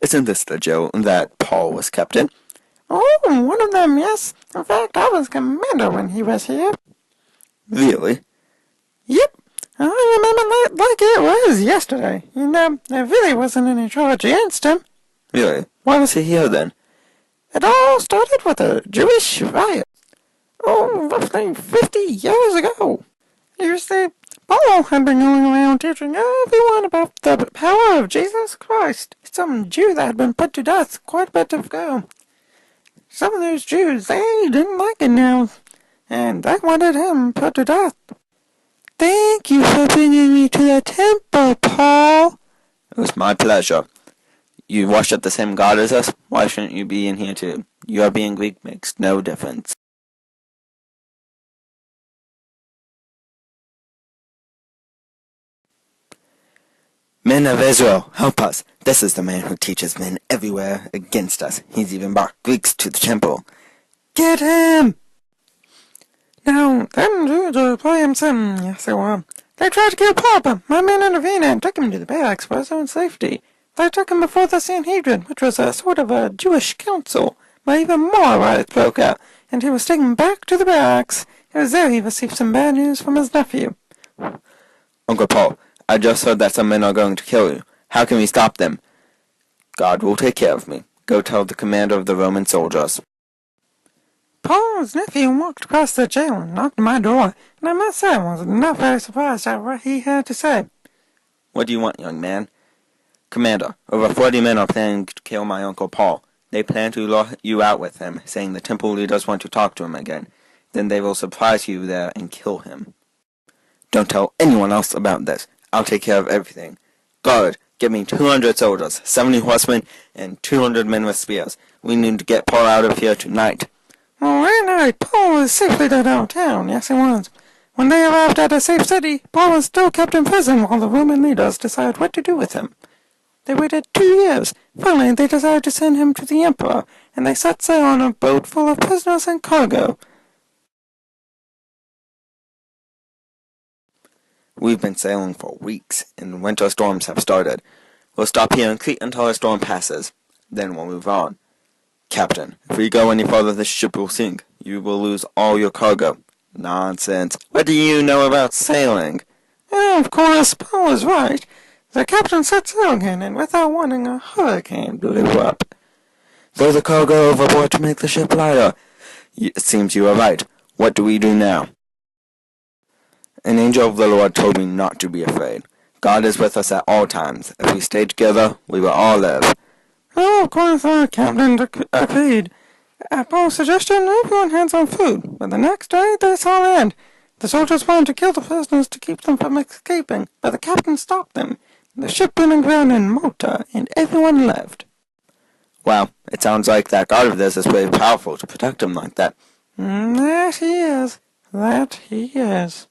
Isn't this the jail that Paul was kept in? Oh, one of them, yes. In fact, I was commander when he was here. Really? Yep. I remember like it was yesterday. There really wasn't any charge against him. Really? Why was he here then? It all started with a Jewish riot. Oh, roughly 50 years ago. You see, Paul had been going around teaching everyone about the power of Jesus Christ. Some Jew that had been put to death quite a bit ago. Some of those Jews, they didn't like it now, and they wanted him put to death. Thank you for bringing me to the temple, Paul. It was my pleasure. You worship the same God as us? Why shouldn't you be in here too? Your being Greek makes no difference. Men of Israel, help us. This is the man who teaches men everywhere against us. He's even brought Greeks to the temple. Get him! Now, them Jews are playing some, yes they were. They tried to kill Paul, but my men intervened and took him to the barracks for his own safety. They took him before the Sanhedrin, which was a sort of a Jewish council, where even more riots broke out, and he was taken back to the barracks. It was there he received some bad news from his nephew. Uncle Paul, I just heard that some men are going to kill you. How can we stop them? God will take care of me. Go tell the commander of the Roman soldiers. Paul's nephew walked across the jail and knocked on my door, and I must say I was not very surprised at what he had to say. What do you want, young man? Commander, over 40 men are planning to kill my Uncle Paul. They plan to lure you out with him, saying the temple leaders want to talk to him again. Then they will surprise you there and kill him. Don't tell anyone else about this. I'll take care of everything. Guard, give me 200 soldiers, 70 horsemen, and 200 men with spears. We need to get Paul out of here tonight. Oh, that night, Paul was safely to downtown. Yes, he was. When they arrived at a safe city, Paul was still kept in prison while the Roman leaders decided what to do with him. They waited 2 years. Finally, they decided to send him to the emperor, and they set sail on a boat full of prisoners and cargo. We've been sailing for weeks, and winter storms have started. We'll stop here in Crete until a storm passes. Then we'll move on. Captain, if we go any farther, this ship will sink. You will lose all your cargo. Nonsense. What do you know about sailing? Of course, Paul was right. The captain set sail again, and without warning, a hurricane blew up. Throw the cargo overboard to make the ship lighter. It seems you are right. What do we do now? An angel of the Lord told me not to be afraid. God is with us at all times. If we stay together, we will all live. Oh, of course, the captain agreed. At Paul's suggestion, everyone had some food, but the next day they saw land. The soldiers wanted to kill the prisoners to keep them from escaping, but the captain stopped them. The ship went aground in Malta, and everyone left. Wow, it sounds like that God of theirs is very powerful to protect him like that. That he is. That he is.